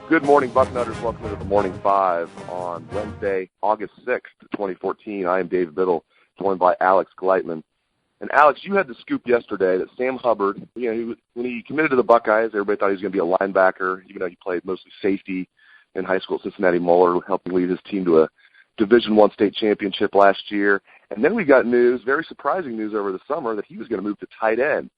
Good morning, Bucknutters. Welcome to the Morning Five on Wednesday, August 6th, 2014. I am Dave Biddle, joined by Alex Gleitman. And Alex, you had the scoop yesterday that Sam Hubbard, when he committed to the Buckeyes, everybody thought he was going to be a linebacker, even though he played mostly safety in high school at Cincinnati Moeller, helping lead his team to a Division I state championship last year. And then we got news, very surprising news over the summer, that he was going to move to tight end.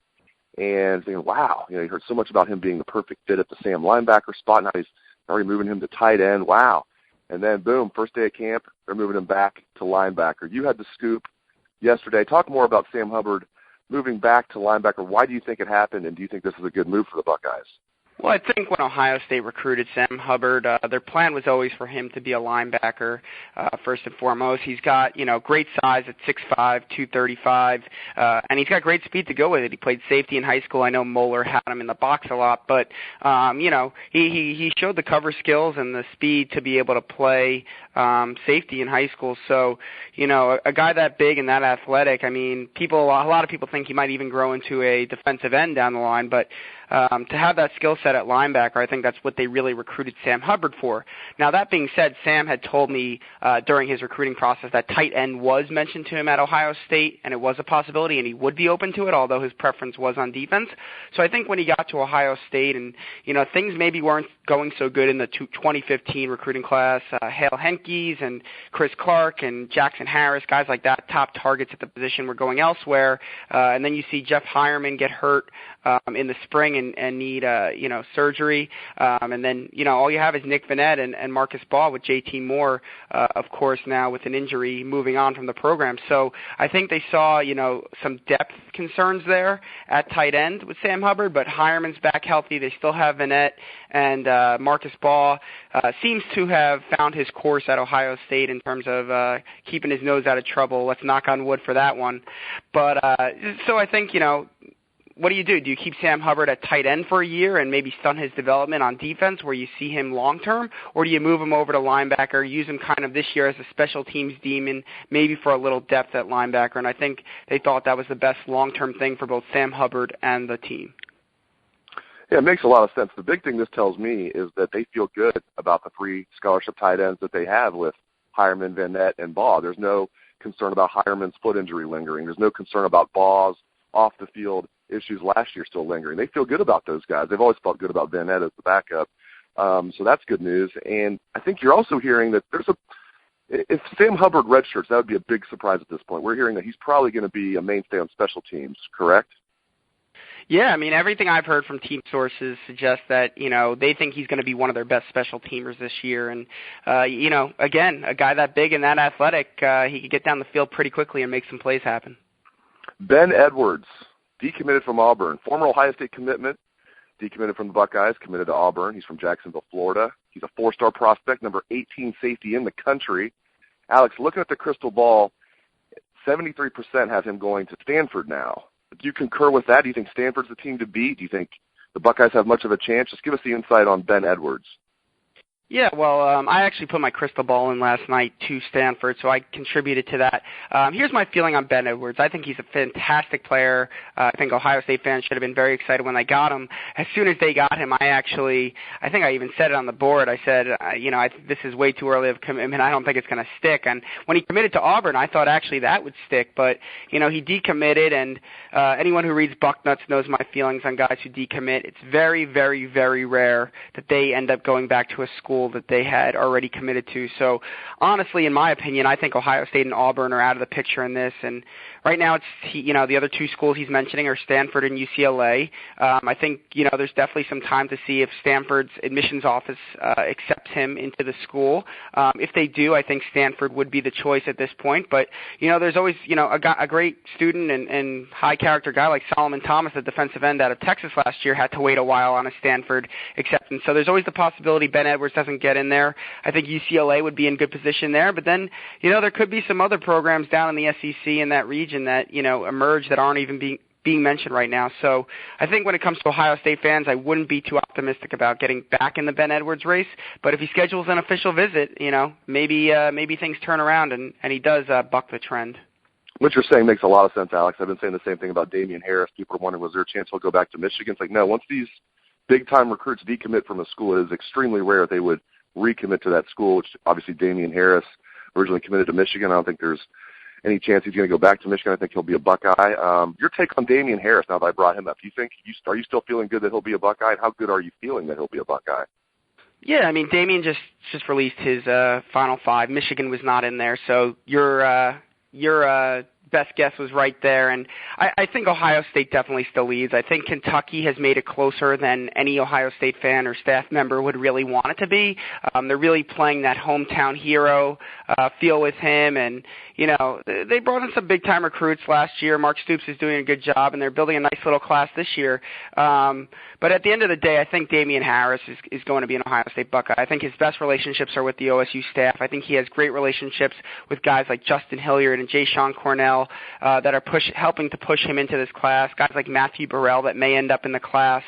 And thinking, wow, you heard so much about him being the perfect fit at the Sam linebacker spot. Now he's already moving him to tight end. Wow. And then, boom, first day of camp, they're moving him back to linebacker. You had the scoop yesterday. Talk more about Sam Hubbard moving back to linebacker. Why do you think it happened, and do you think this is a good move for the Buckeyes? Well, I think when Ohio State recruited Sam Hubbard, their plan was always for him to be a linebacker, first and foremost. He's got, great size at 6'5", 235, and he's got great speed to go with it. He played safety in high school. I know Moeller had him in the box a lot, but, he showed the cover skills and the speed to be able to play safety in high school. So, a guy that big and that athletic, a lot of people think he might even grow into a defensive end down the line, but to have that skill set at linebacker, I think that's what they really recruited Sam Hubbard for. Now, that being said, Sam had told me during his recruiting process that tight end was mentioned to him at Ohio State, and it was a possibility, and he would be open to it, although his preference was on defense. So I think when he got to Ohio State and, things maybe weren't going so good in the 2015 recruiting class, Hale Henkes and Chris Clark and Jackson Harris, guys like that, top targets at the position were going elsewhere. And then you see Jeff Hireman get hurt in the spring and need surgery, and then all you have is Nick Vanette and Marcus Ball with JT Moore, of course, now with an injury moving on from the program. So I think they saw some depth concerns there at tight end with Sam Hubbard, but Hireman's back healthy. They still have Vanette, and Marcus Ball seems to have found his course at Ohio State in terms of keeping his nose out of trouble. Let's knock on wood for that one. But so I think what do? Do you keep Sam Hubbard at tight end for a year and maybe stunt his development on defense where you see him long-term, or do you move him over to linebacker, use him kind of this year as a special teams demon, maybe for a little depth at linebacker? And I think they thought that was the best long-term thing for both Sam Hubbard and the team. Yeah, it makes a lot of sense. The big thing this tells me is that they feel good about the three scholarship tight ends that they have with Hireman, Vanette, and Baugh. There's no concern about Hireman's foot injury lingering. There's no concern about Baugh's off-the-field issues last year still lingering. They feel good about those guys. They've always felt good about Vanette as the backup. So that's good news. And I think you're also hearing that if Sam Hubbard redshirts, that would be a big surprise at this point. We're hearing that he's probably going to be a mainstay on special teams, correct? Yeah, everything I've heard from team sources suggests that, they think he's going to be one of their best special teamers this year. And, again, a guy that big and that athletic, he could get down the field pretty quickly and make some plays happen. Ben Edwards, decommitted from Auburn, former Ohio State commitment, decommitted from the Buckeyes, committed to Auburn. He's from Jacksonville, Florida. He's a four-star prospect, number 18 safety in the country. Alex, looking at the crystal ball, 73% have him going to Stanford now. Do you concur with that? Do you think Stanford's the team to beat? Do you think the Buckeyes have much of a chance? Just give us the insight on Ben Edwards. Yeah, well, I actually put my crystal ball in last night to Stanford, so I contributed to that. Here's my feeling on Ben Edwards. I think he's a fantastic player. I think Ohio State fans should have been very excited when they got him. As soon as they got him, I think I even said it on the board. I said, this is way too early of commitment. I don't think it's going to stick. And when he committed to Auburn, I thought actually that would stick. But, he decommitted, and anyone who reads Bucknuts knows my feelings on guys who decommit. It's very, very, very rare that they end up going back to a school that they had already committed to. So honestly, in my opinion, I think Ohio State and Auburn are out of the picture in this. And right now, it's the other two schools he's mentioning are Stanford and UCLA. I think there's definitely some time to see if Stanford's admissions office accepts him into the school. If they do, I think Stanford would be the choice at this point. But there's always a great student and high character guy like Solomon Thomas, the defensive end out of Texas last year, had to wait a while on a Stanford acceptance depth. And so there's always the possibility Ben Edwards doesn't get in there. I think UCLA would be in good position there. But then, there could be some other programs down in the SEC in that region that, emerge that aren't even being mentioned right now. So I think when it comes to Ohio State fans, I wouldn't be too optimistic about getting back in the Ben Edwards race. But if he schedules an official visit, maybe things turn around and he does buck the trend. What you're saying makes a lot of sense, Alex. I've been saying the same thing about Damian Harris. People are wondering, was there a chance he'll go back to Michigan? It's like, no, once these big-time recruits decommit from a school, it is extremely rare that they would recommit to that school, which obviously Damian Harris originally committed to Michigan. I don't think there's any chance he's going to go back to Michigan. I think he'll be a Buckeye. Your take on Damian Harris now that I brought him up, are you still feeling good that he'll be a Buckeye? And how good are you feeling that he'll be a Buckeye? Yeah, I mean, Damian just released his Final Five. Michigan was not in there, so your best guess was right there. And I think Ohio State definitely still leads. I think Kentucky has made it closer than any Ohio State fan or staff member would really want it to be. They're really playing that hometown hero feel with him. And, they brought in some big-time recruits last year. Mark Stoops is doing a good job, and they're building a nice little class this year. But at the end of the day, I think Damian Harris is going to be an Ohio State Buckeye. I think his best relationships are with the OSU staff. I think he has great relationships with guys like Justin Hilliard and Jay Sean Cornell that are helping to push him into this class, guys like Matthew Burrell that may end up in the class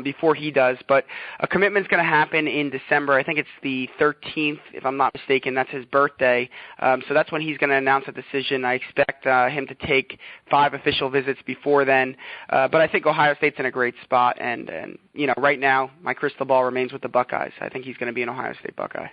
before he does. But a commitment's going to happen in December. I think it's the 13th, if I'm not mistaken. That's his birthday. So that's when he's going to announce a decision. I expect him to take 5 official visits before then. But I think Ohio State's in a great spot. And right now, my crystal ball remains with the Buckeyes. I think he's going to be an Ohio State Buckeye.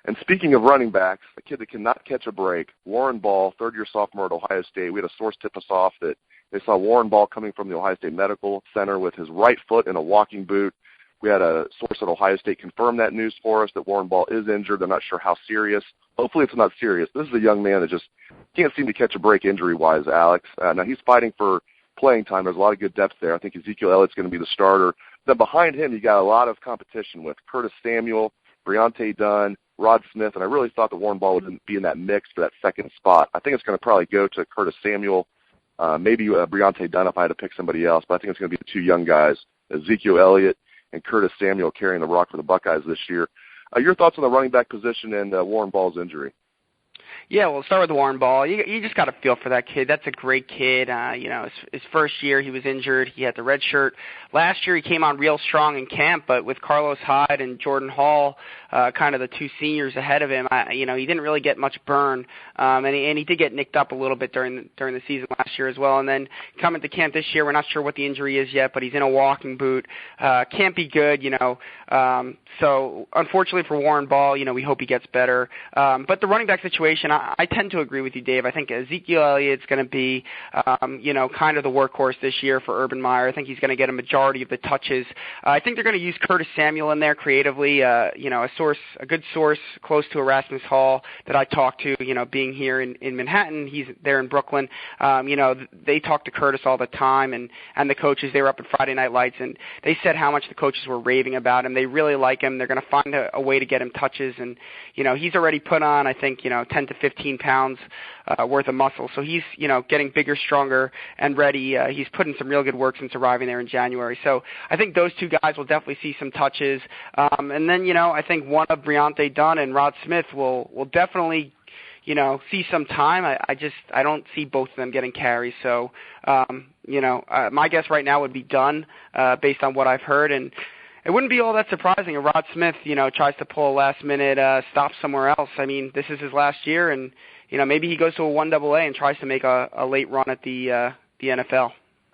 And speaking of running backs, a kid that cannot catch a break, Warren Ball, third-year sophomore at Ohio State. We had a source tip us off that they saw Warren Ball coming from the Ohio State Medical Center with his right foot in a walking boot. We had a source at Ohio State confirm that news for us, that Warren Ball is injured. They're not sure how serious. Hopefully it's not serious. This is a young man that just can't seem to catch a break injury-wise, Alex. Now he's fighting for playing time. There's a lot of good depth there. I think Ezekiel Elliott's going to be the starter. Then behind him, you got a lot of competition with Curtis Samuel, Briante Dunn, Rod Smith, and I really thought that Warren Ball would be in that mix for that second spot. I think it's going to probably go to Curtis Samuel, maybe Briante Dunn if I had to pick somebody else, but I think it's going to be the two young guys, Ezekiel Elliott and Curtis Samuel, carrying the rock for the Buckeyes this year. Your thoughts on the running back position and Warren Ball's injury? Yeah, we'll start with Warren Ball. You just got to feel for that kid. That's a great kid. His first year he was injured. He had the red shirt. Last year he came on real strong in camp, but with Carlos Hyde and Jordan Hall, kind of the two seniors ahead of him, he didn't really get much burn. And he did get nicked up a little bit during the season last year as well. And then coming to camp this year, we're not sure what the injury is yet, but he's in a walking boot. Can't be good, So unfortunately for Warren Ball, we hope he gets better. But the running back situation, I tend to agree with you, Dave. I think Ezekiel Elliott's going to be, kind of the workhorse this year for Urban Meyer. I think he's going to get a majority of the touches. I think they're going to use Curtis Samuel in there creatively, a good source close to Erasmus Hall that I talked to, being here in Manhattan. He's there in Brooklyn. They talk to Curtis all the time, and the coaches. They were up at Friday Night Lights, and they said how much the coaches were raving about him. They really like him. They're going to find a way to get him touches, and, he's already put on, I think, 10 to 15 pounds worth of muscle. So he's, getting bigger, stronger, and ready. He's put in some real good work since arriving there in January. So I think those two guys will definitely see some touches. And then, I think one of Briante Dunn and Rod Smith will definitely, see some time. I don't see both of them getting carries. So, my guess right now would be Dunn based on what I've heard. And it wouldn't be all that surprising if Rod Smith, tries to pull a last-minute stop somewhere else. I mean, this is his last year, and, maybe he goes to a 1AA and tries to make a late run at the NFL.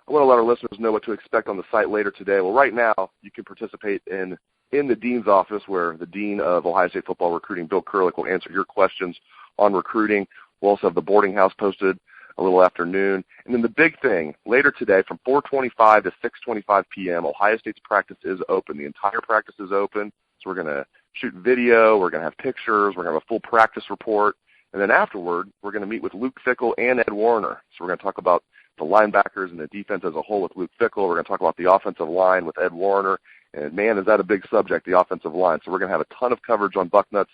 I want to let our listeners know what to expect on the site later today. Well, right now, you can participate in the dean's office, where the dean of Ohio State football recruiting, Bill Kurlick, will answer your questions on recruiting. We'll also have the boarding house posted a little afternoon. And then the big thing, later today from 4:25 to 6:25 p.m., Ohio State's practice is open. The entire practice is open, so we're going to shoot video, we're going to have pictures, we're going to have a full practice report, and then afterward, we're going to meet with Luke Fickell and Ed Warner. So we're going to talk about the linebackers and the defense as a whole with Luke Fickell. We're going to talk about the offensive line with Ed Warner, and man, is that a big subject, the offensive line. So we're going to have a ton of coverage on Bucknuts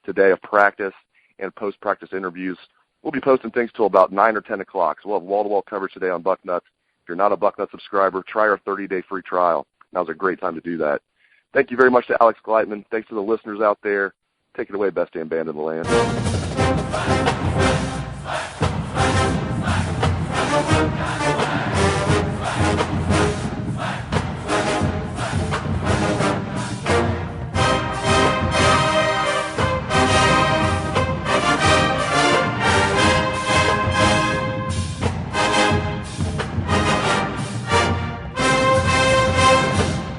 today of practice and post-practice interviews. We'll be posting things till about 9 or 10 o'clock, so we'll have wall-to-wall coverage today on Bucknuts. If you're not a Bucknuts subscriber, try our 30-day free trial. Now's a great time to do that. Thank you very much to Alex Gleitman. Thanks to the listeners out there. Take it away, best damn band in the land.